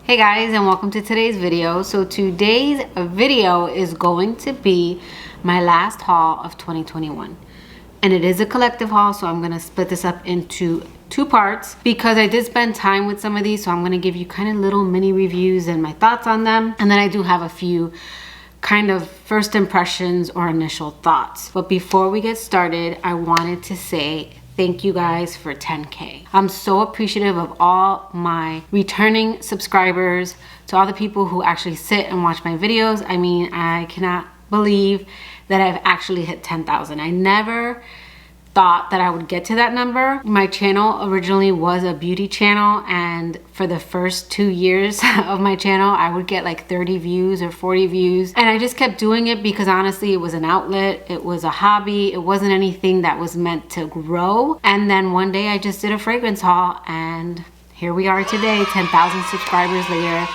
Hey guys, and welcome to today's video. So today's video is going to be my last haul of 2021, and it is a collective haul, so I'm going to split this up into two parts because I did spend time with some of these. So I'm going to give you kind of little mini reviews and my thoughts on them, and then I do have a few kind of first impressions or initial thoughts. But before we get started, I wanted to say thank you guys for 10K. I'm so appreciative of all my returning subscribers, to all the people who actually sit and watch my videos. I mean, I cannot believe that I've actually hit 10,000. I never thought that I would get to that number. My channel originally was a beauty channel, and for the first 2 years of my channel, I would get like 30 views or 40 views. And I just kept doing it because honestly, it was an outlet. It was a hobby. It wasn't anything that was meant to grow. And then one day I just did a fragrance haul, and here we are today, 10,000 subscribers later.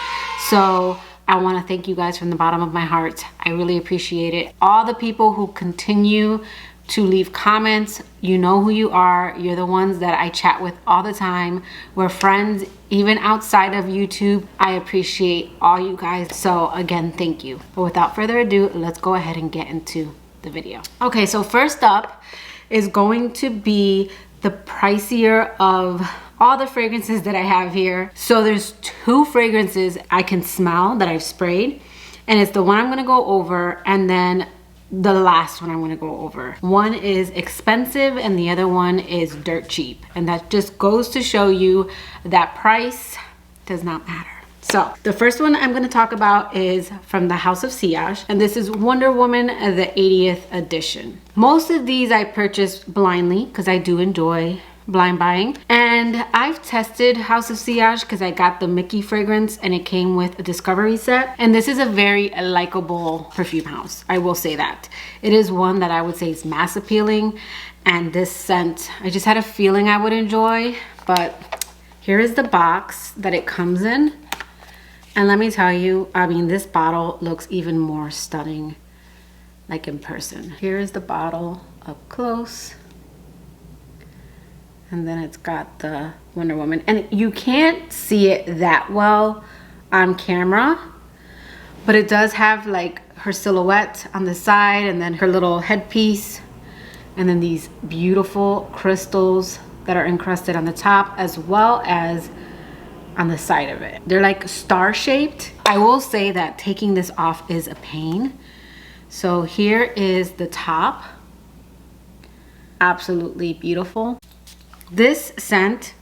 So I want to thank you guys from the bottom of my heart. I really appreciate it. All the people who continue to leave comments, you know who you are. You're the ones that I chat with all the time. We're friends even outside of YouTube. I appreciate all you guys. So again, thank you. But without further ado, let's go ahead and get into the video. Okay, so first up is going to be the pricier of all the fragrances that I have here. So there's two fragrances I can smell that I've sprayed, and it's the one I'm gonna go over, and then the last one I'm gonna go over. One is expensive and the other one is dirt cheap. And that just goes to show you that price does not matter. So the first one I'm gonna talk about is from the House of Siss, and this is Wonder Woman, the 80th edition. Most of these I purchased blindly because I do enjoy blind buying, and I've tested House of Siss because I got the Mickey fragrance and it came with a discovery set, and this is a very likable perfume house. I will say that it is one that I would say is mass appealing, and this scent I just had a feeling I would enjoy. But here is the box that it comes in, and let me tell you, I mean, this bottle looks even more stunning like in person. Here is the bottle up close. And then it's got the Wonder Woman. And you can't see it that well on camera, but it does have like her silhouette on the side, and then her little headpiece, and then these beautiful crystals that are encrusted on the top as well as on the side of it. They're like star shaped. I will say that taking this off is a pain. So here is the top. Absolutely beautiful. This scent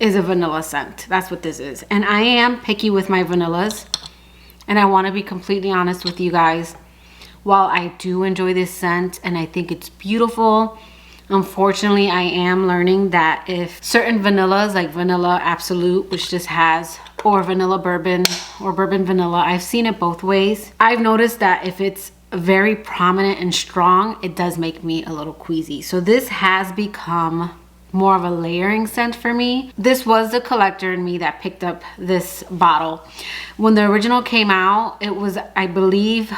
is a vanilla scent. That's what this is. And I am picky with my vanillas, and I want to be completely honest with you guys. While I do enjoy this scent and I think it's beautiful, unfortunately I am learning that if certain vanillas, like Vanilla Absolute, which just has, or vanilla bourbon or bourbon vanilla, I've seen it both ways. I've noticed that if it's very prominent and strong, it does make me a little queasy. So this has become more of a layering scent for me. This was the collector in me that picked up this bottle. When the original came out, it was, I believe,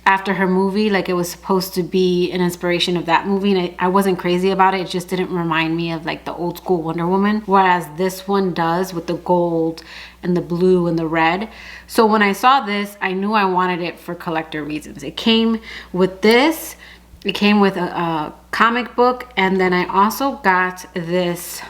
after her movie, like it was supposed to be an inspiration of that movie, and I wasn't crazy about it. It just didn't remind me of like the old school Wonder Woman, whereas this one does, with the gold and the blue and the red. So when I saw this, I knew I wanted it for collector reasons. It came with this, it came with a comic book, and then I also got this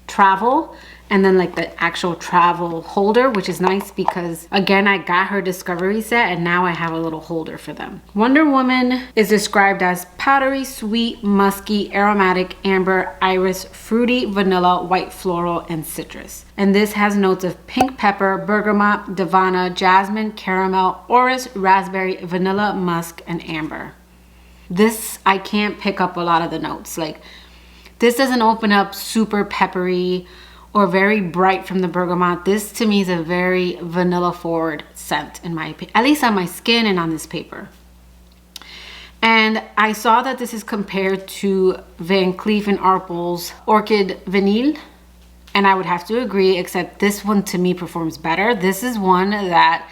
travel, and then like the actual travel holder, which is nice because again, I got her discovery set and now I have a little holder for them. Wonder Woman is described as powdery, sweet, musky, aromatic, amber, iris, fruity, vanilla, white floral, and citrus. And this has notes of pink pepper, bergamot, davana, jasmine, caramel, orris, raspberry, vanilla, musk, and amber. This, I can't pick up a lot of the notes. Like, this doesn't open up super peppery or very bright from the bergamot. This to me is a very vanilla forward scent, in my opinion, at least on my skin and on this paper. And I saw that this is compared to Van Cleef & Arpels Orchid Vanille, and I would have to agree, except this one to me performs better. This is one that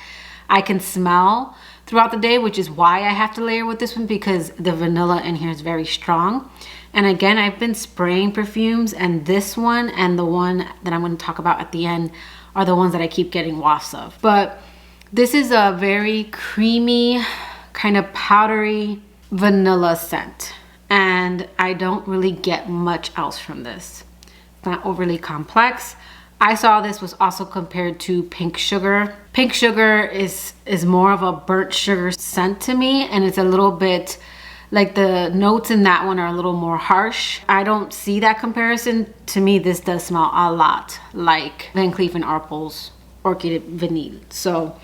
I can smell throughout the day, which is why I have to layer with this one, because the vanilla in here is very strong. And again, I've been spraying perfumes, and this one and the one that I'm going to talk about at the end are the ones that I keep getting wafts of. But this is a very creamy, kind of powdery vanilla scent. And I don't really get much else from this. It's not overly complex. I saw this was also compared to Pink Sugar. Pink Sugar is more of a burnt sugar scent to me, and it's a little bit like the notes in that one are a little more harsh. I don't see that comparison. To me, this does smell a lot like Van Cleef & Arpels Orchid Vanille. So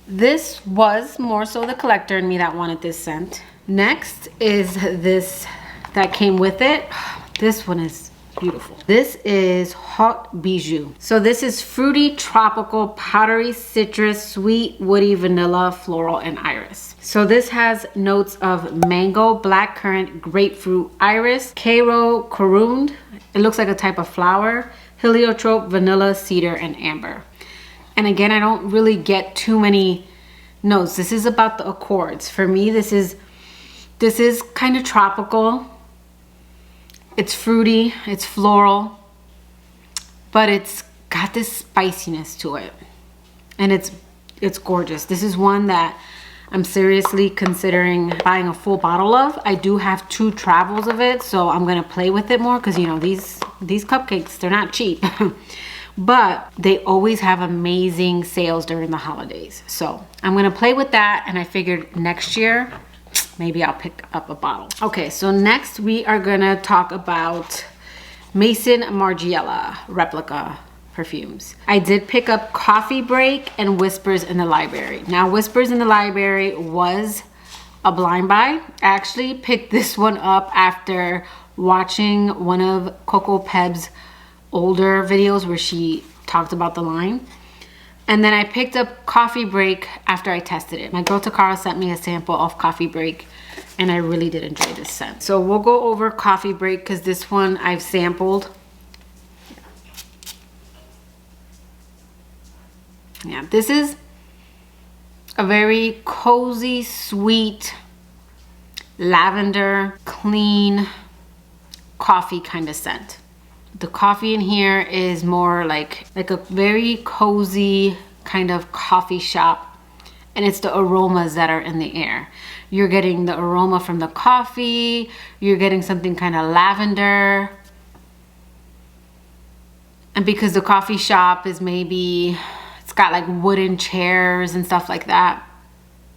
this was more so the collector in me that wanted this scent. Next is this that came with it. This one is beautiful. This is Hot Bijou. So this is fruity, tropical, powdery, citrus, sweet, woody, vanilla, floral, and iris. So this has notes of mango, blackcurrant, grapefruit, iris, Cairo, corund. It looks like a type of flower, heliotrope, vanilla, cedar, and amber. And again, I don't really get too many notes. This is about the accords. For me, this is kind of tropical. It's fruity, it's floral, but it's got this spiciness to it. And it's gorgeous. This is one that I'm seriously considering buying a full bottle of. I do have 2 travels of it, so I'm gonna play with it more because, you know, these cupcakes, they're not cheap. But they always have amazing sales during the holidays. So I'm gonna play with that, and I figured next year, maybe I'll pick up a bottle. Okay, so next we are gonna talk about Maison Margiela replica perfumes. I did pick up Coffee Break and Whispers in the Library. Now, Whispers in the Library was a blind buy. I actually picked this one up after watching one of Coco Peb's older videos where she talked about the line. And then I picked up Coffee Break after I tested it. My girl Takara sent me a sample of Coffee Break, and I really did enjoy this scent. So we'll go over Coffee Break because this one I've sampled. Yeah, this is a very cozy, sweet, lavender, clean coffee kind of scent. The coffee in here is more like a very cozy kind of coffee shop, and it's the aromas that are in the air. You're getting the aroma from the coffee, you're getting something kind of lavender. And because the coffee shop is maybe, it's got like wooden chairs and stuff like that.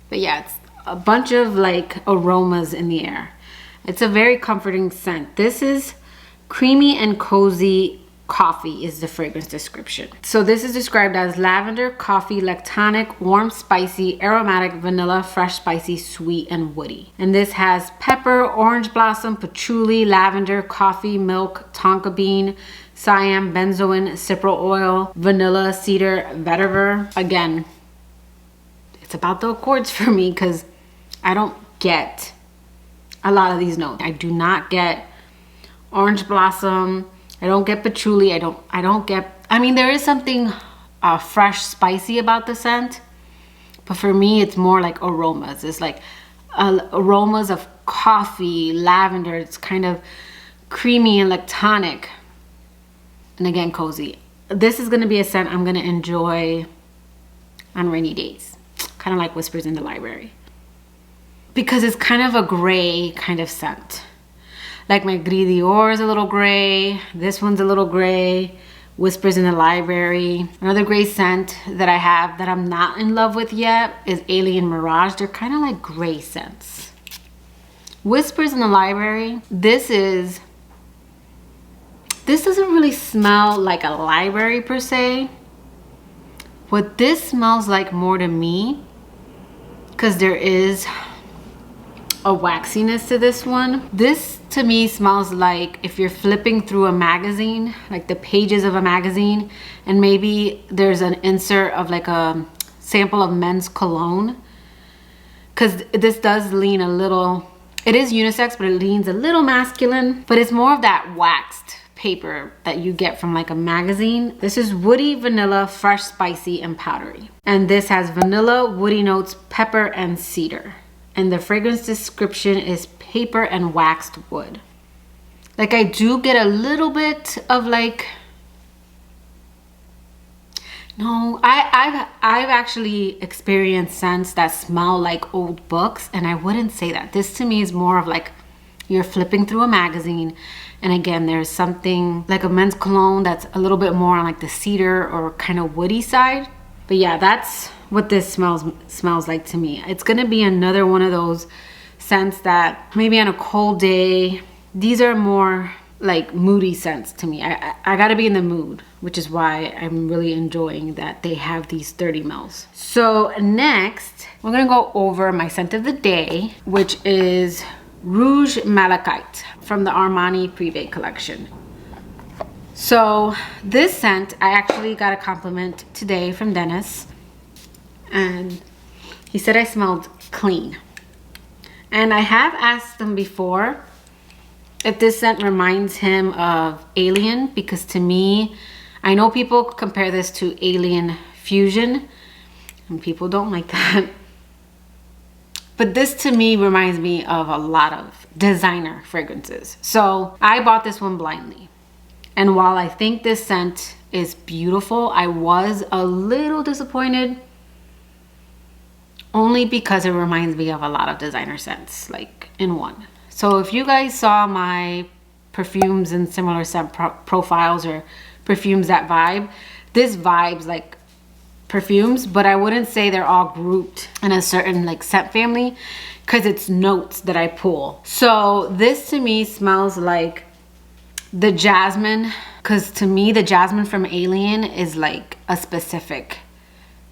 But yeah, it's a bunch of like aromas in the air. It's a very comforting scent. This is creamy and cozy coffee is the fragrance description. So this is described as lavender, coffee, lactonic, warm, spicy, aromatic, vanilla, fresh, spicy, sweet, and woody. And this has pepper, orange blossom, patchouli, lavender, coffee, milk, tonka bean, siam, benzoin, cypral oil, vanilla, cedar, vetiver. Again, it's about the accords for me because I don't get a lot of these notes. I do not get orange blossom. I don't get patchouli. I don't get, I mean, there is something fresh, spicy about the scent, but for me, it's more like aromas. It's like aromas of coffee, lavender. It's kind of creamy and lactonic. And again, cozy. This is gonna be a scent I'm gonna enjoy on rainy days. Kind of like Whispers in the Library. Because it's kind of a gray kind of scent. Like my Gris Dior is a little gray. This one's a little gray. Whispers in the Library. Another gray scent that I have that I'm not in love with yet is Alien Mirage. They're kind of like gray scents. Whispers in the Library. This doesn't really smell like a library per se. What this smells like more to me, because there is a waxiness to this one. This to me smells like if you're flipping through a magazine, like the pages of a magazine, and maybe there's an insert of like a sample of men's cologne. Because this does lean a little, it is unisex, but it leans a little masculine, but it's more of that waxed paper that you get from like a magazine. This is woody, vanilla, fresh, spicy, and powdery. And this has vanilla, woody notes, pepper, and cedar. And the fragrance description is paper and waxed wood. Like I do get a little bit of like No, I've actually experienced scents that smell like old books, and I wouldn't say that. This to me is more of like you're flipping through a magazine, and again, there's something like a men's cologne that's a little bit more on like the cedar or kind of woody side. But yeah, that's what this smells like to me. It's gonna be another one of those scents that maybe on a cold day, these are more like moody scents to me. I gotta be in the mood, which is why I'm really enjoying that they have these 30 mils. So next, we're gonna go over my scent of the day, which is Rouge Malachite from the Armani Privé collection. So this scent, I actually got a compliment today from Dennis, and he said I smelled clean. And I have asked him before if this scent reminds him of Alien, because to me, I know people compare this to Alien Fusion, and people don't like that. But this to me reminds me of a lot of designer fragrances. So I bought this one blindly. And while I think this scent is beautiful, I was a little disappointed only because it reminds me of a lot of designer scents, like in one. So if you guys saw my perfumes and similar scent profiles or perfumes that vibe, this vibes like perfumes, but I wouldn't say they're all grouped in a certain like scent family because it's notes that I pull. So this to me smells like the jasmine, because to me the jasmine from Alien is like a specific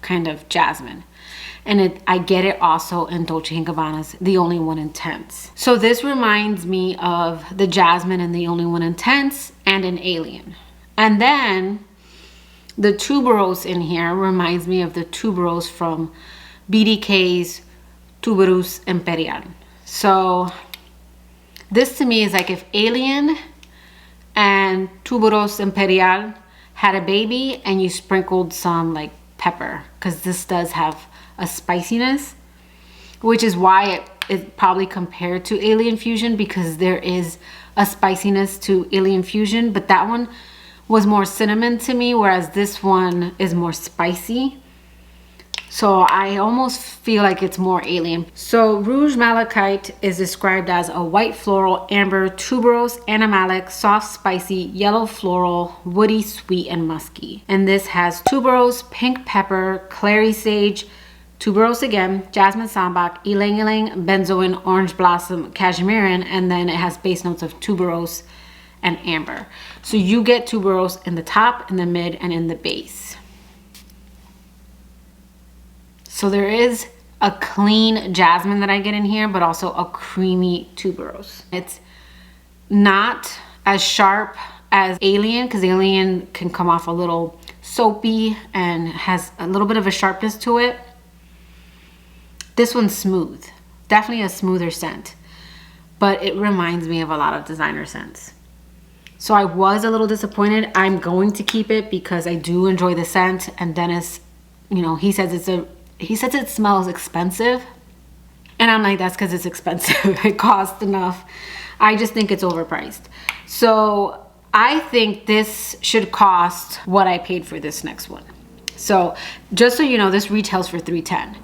kind of jasmine. And I get it also in Dolce & Gabbana's The Only One Intense. So this reminds me of the jasmine in The Only One Intense and in Alien. And then the tuberose in here reminds me of the tuberose from BDK's Tuberose Imperial. So this to me is like if Alien and Tuberose Imperial had a baby and you sprinkled some like pepper, because this does have a spiciness, which is why it is probably compared to Alien Fusion, because there is a spiciness to Alien Fusion, but that one was more cinnamon to me, whereas this one is more spicy. So I almost feel like it's more Alien. So Rouge Malachite is described as a white floral, amber, tuberose, animalic, soft, spicy, yellow floral, woody, sweet, and musky. And this has tuberose, pink pepper, clary sage, tuberose again, jasmine sambac, ylang ylang, benzoin, orange blossom, cashmerean, and then it has base notes of tuberose and amber. So you get tuberose in the top, in the mid, and in the base. So there is a clean jasmine that I get in here, but also a creamy tuberose. It's not as sharp as Alien, because Alien can come off a little soapy and has a little bit of a sharpness to it. This one's smooth, definitely a smoother scent, but it reminds me of a lot of designer scents. So I was a little disappointed. I'm going to keep it because I do enjoy the scent, and Dennis, you know, he says it smells expensive, and I'm like, that's because it's expensive. It costs enough. I just think it's overpriced. So I think this should cost what I paid for this next one. So just so you know, this retails for $310.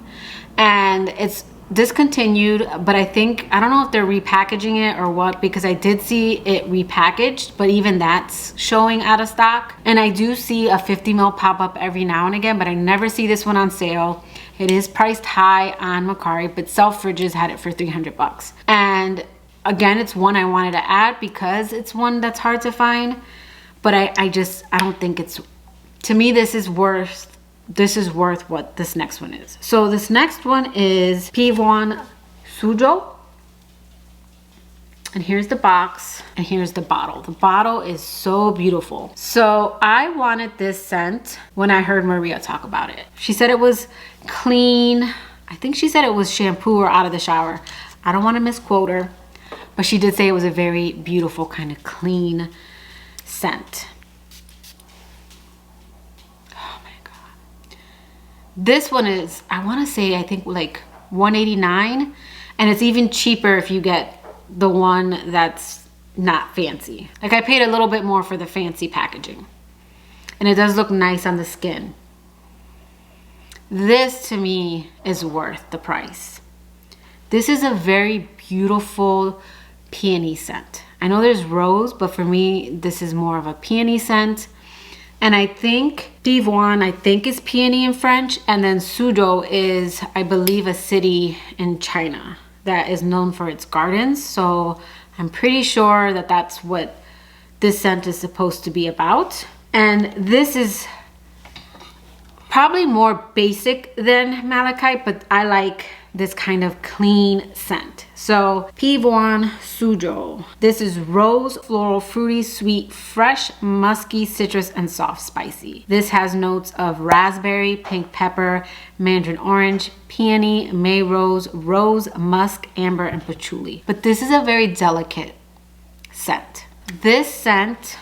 And it's discontinued, but I don't know if they're repackaging it or what, because I did see it repackaged, but even that's showing out of stock. And I do see a 50 ml pop up every now and again, but I never see this one on sale. It is priced high on Macari, but Selfridges had it for 300 bucks. And again, it's one I wanted to add because it's one that's hard to find, but I don't think it's, to me, this is worth what this next one is. So this next one is Pivon Sujo. And here's the box, and here's the bottle. The bottle is so beautiful. So I wanted this scent when I heard Maria talk about it. She said it was clean. I think she said it was shampoo or out of the shower. I don't want to misquote her, but she did say it was a very beautiful kind of clean scent. This one is, I want to say, I think like $189, and it's even cheaper if you get the one that's not fancy. Like I paid a little bit more for the fancy packaging, and it does look nice on the skin. This to me is worth the price. This is a very beautiful peony scent. I know there's rose, but for me, this is more of a peony scent. And I think Divoine, I think is peony in French. And then Suzhou is, I believe, a city in China that is known for its gardens. So I'm pretty sure that that's what this scent is supposed to be about. And this is probably more basic than malachite, but I like this kind of clean scent. So Divoine Suzhou. This is rose, floral, fruity, sweet, fresh, musky, citrus, and soft spicy. This has notes of raspberry, pink pepper, mandarin orange, peony, May rose, rose, musk, amber, and patchouli. But this is a very delicate scent. This scent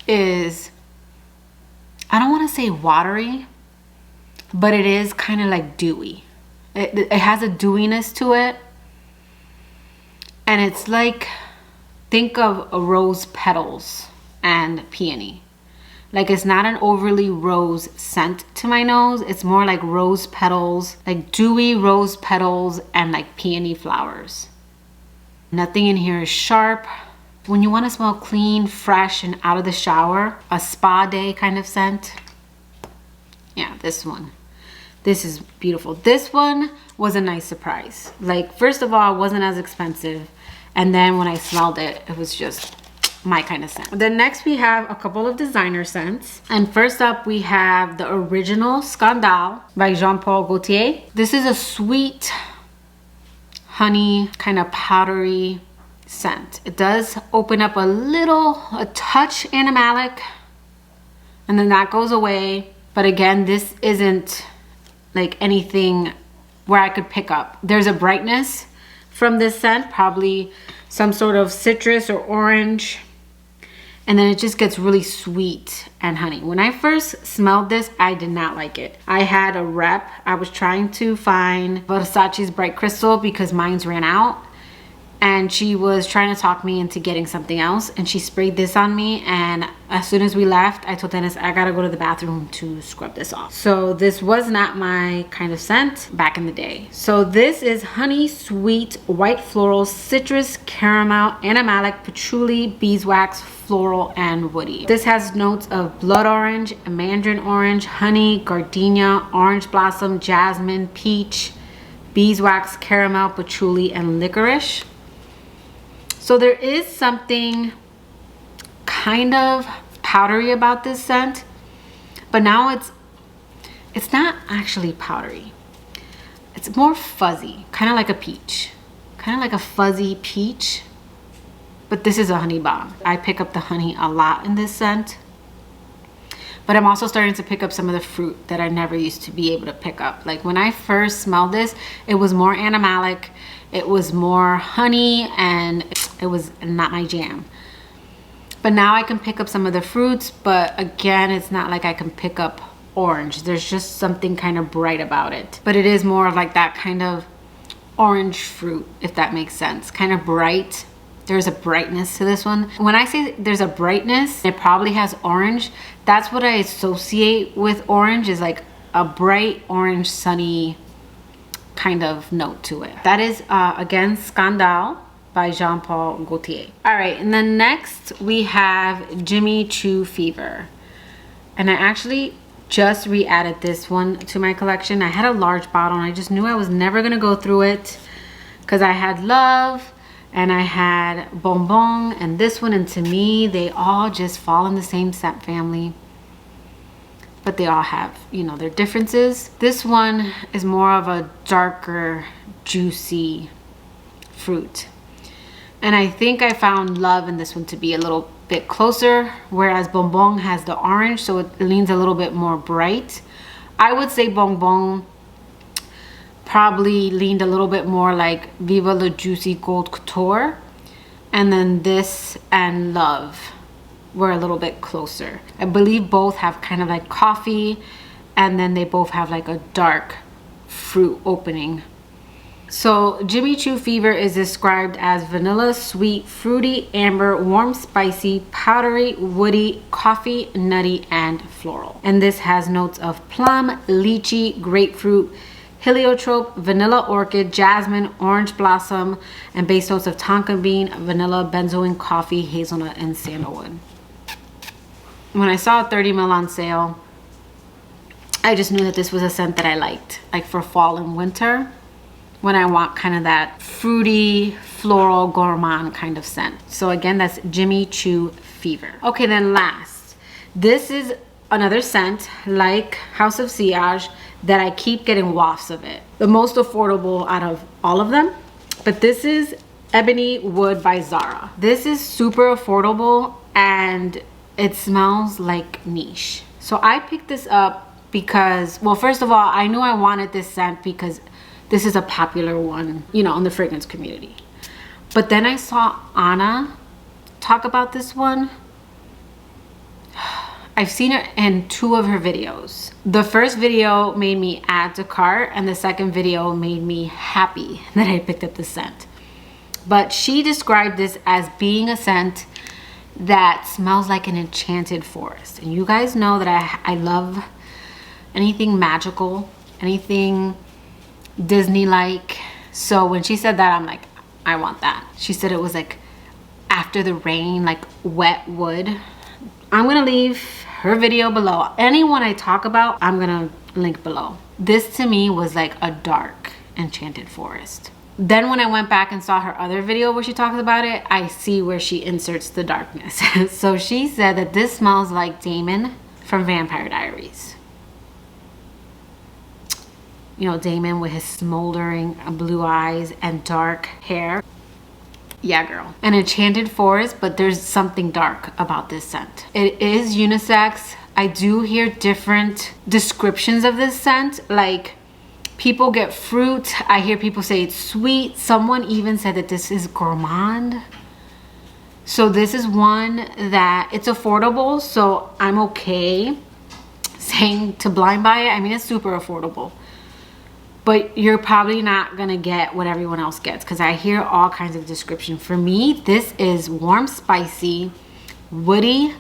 is, I don't want to say watery, but it is kind of like dewy. It has a dewiness to it. And it's like, think of rose petals and peony. Like, it's not an overly rose scent to my nose. It's more like rose petals, like dewy rose petals and like peony flowers. Nothing in here is sharp. When you want to smell clean, fresh, and out of the shower, a spa day kind of scent. Yeah, this one. This is beautiful. This one was a nice surprise. Like, first of all, it wasn't as expensive. And then when I smelled it, it was just my kind of scent. Then next we have a couple of designer scents. And first up we have the original Scandale by Jean-Paul Gaultier. This is a sweet, honey, kind of powdery scent. It does open up a touch animalic, and then that goes away. But again, this isn't like anything where I could pick up. There's a brightness from this scent, probably some sort of citrus or orange, and then it just gets really sweet and honey. When I first smelled this, I did not like it. I had a rep. I was trying to find Versace's Bright Crystal because mine's ran out, and she was trying to talk me into getting something else, and she sprayed this on me, and as soon as we left, I told Dennis I gotta go to the bathroom to scrub this off. So this was not my kind of scent back in the day. So this is honey, sweet, white floral, citrus, caramel, animalic, patchouli, beeswax, floral, and woody. This has notes of blood orange, mandarin orange, honey, gardenia, orange blossom, jasmine, peach, beeswax, caramel, patchouli, and licorice. So there is something kind of powdery about this scent, but now it's not actually powdery. It's more fuzzy, kind of like a peach, kind of like a fuzzy peach, but this is a honey bomb. I pick up the honey a lot in this scent, but I'm also starting to pick up some of the fruit that I never used to be able to pick up. Like when I first smelled this, it was more animalic, it was more honey, and it was not my jam. But now I can pick up some of the fruits, but again, it's not like I can pick up orange. There's just something kind of bright about it. But it is more of like that kind of orange fruit, if that makes sense. Kind of bright. There's a brightness to this one. When I say there's a brightness, it probably has orange. That's what I associate with orange, is like a bright orange, sunny kind of note to it. That is, again, Scandale by Jean-Paul Gaultier. All right, and then next we have Jimmy Choo Fever. And I actually just re-added this one to my collection. I had a large bottle and I just knew I was never gonna go through it because I had Love and I had Bonbon and this one, and to me, they all just fall in the same scent family. But they all have, you know, their differences. This one is more of a darker, juicy fruit. And I think I found Love in this one to be a little bit closer, whereas Bonbon has the orange, so it leans a little bit more bright. I would say Bonbon probably leaned a little bit more like Viva La Juicy Gold Couture. And then this and Love were a little bit closer. I believe both have kind of like coffee, and then they both have like a dark fruit opening. So Jimmy Choo Fever is described as vanilla, sweet, fruity, amber, warm, spicy, powdery, woody, coffee, nutty, and floral. And this has notes of plum, lychee, grapefruit, heliotrope, vanilla orchid, jasmine, orange blossom, and base notes of tonka bean, vanilla, benzoin, coffee, hazelnut, and sandalwood. When I saw 30 ml on sale, I just knew that this was a scent that I liked, like for fall and winter, when I want kind of that fruity, floral, gourmand kind of scent. So again, that's Jimmy Choo Fever. Okay, then last, this is another scent like House of Sillage that I keep getting wafts of it. The most affordable out of all of them, but this is Ebony Wood by Zara. This is super affordable and it smells like niche. So I picked this up because, well, first of all, I knew I wanted this scent because this is a popular one, you know, in the fragrance community. But then I saw Anna talk about this one. I've seen it in 2 of her videos. The first video made me add to cart, and the second video made me happy that I picked up the scent. But she described this as being a scent that smells like an enchanted forest. And you guys know that I love anything magical, anything Disney-like. So when she said that, I'm like, I want that. She said it was like after the rain, like wet wood. I'm gonna leave her video below. Anyone I talk about, I'm gonna link below. This to me was like a dark enchanted forest. Then when I went back and saw her other video where she talks about it, I see where she inserts the darkness. So she said that this smells like Damon from Vampire Diaries. You know, Damon with his smoldering blue eyes and dark hair. Yeah, girl. An enchanted forest, but there's something dark about this scent. It is unisex. I do hear different descriptions of this scent. Like, people get fruit. I hear people say it's sweet. Someone even said that this is gourmand. So this is one that it's affordable, so I'm okay saying to blind buy it. I mean, it's super affordable. But you're probably not gonna get what everyone else gets because I hear all kinds of description. For me, this is warm, spicy, woody,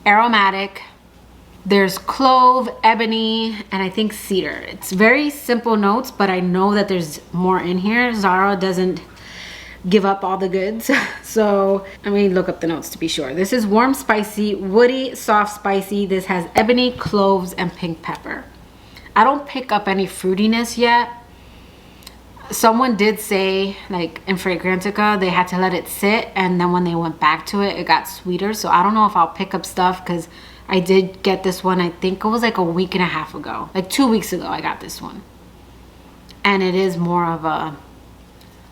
aromatic. There's clove, ebony, and I think cedar. It's very simple notes, but I know that there's more in here. Zara doesn't give up all the goods. So let me look up the notes to be sure. This is warm, spicy, woody, soft, spicy. This has ebony, cloves, and pink pepper. I don't pick up any fruitiness yet. Someone did say, like in Fragrantica, they had to let it sit, and then when they went back to it, it got sweeter. So I don't know if I'll pick up stuff because I did get this one, I think it was like a week and a half ago. Like 2 weeks ago, I got this one. And it is more of a,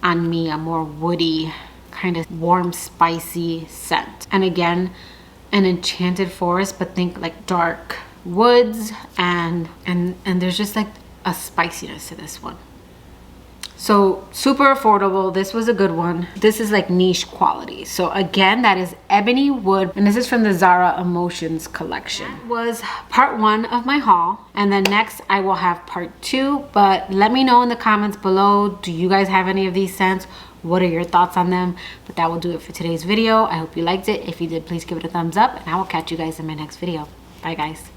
on me, a more woody, kind of warm, spicy scent. And again, an enchanted forest, but think like dark woods, and there's just like a spiciness to this one. So super affordable. This was a good one. This is like niche quality. So again, that is Ebony Wood, and this is from the Zara Emotions collection. That was part 1 of my haul, and then next I will have part 2. But let me know in the comments below, do you guys have any of these scents? What are your thoughts on them? But that will do it for today's video. I hope you liked it. If you did, please give it a thumbs up, and I will catch you guys in my next video. Bye guys.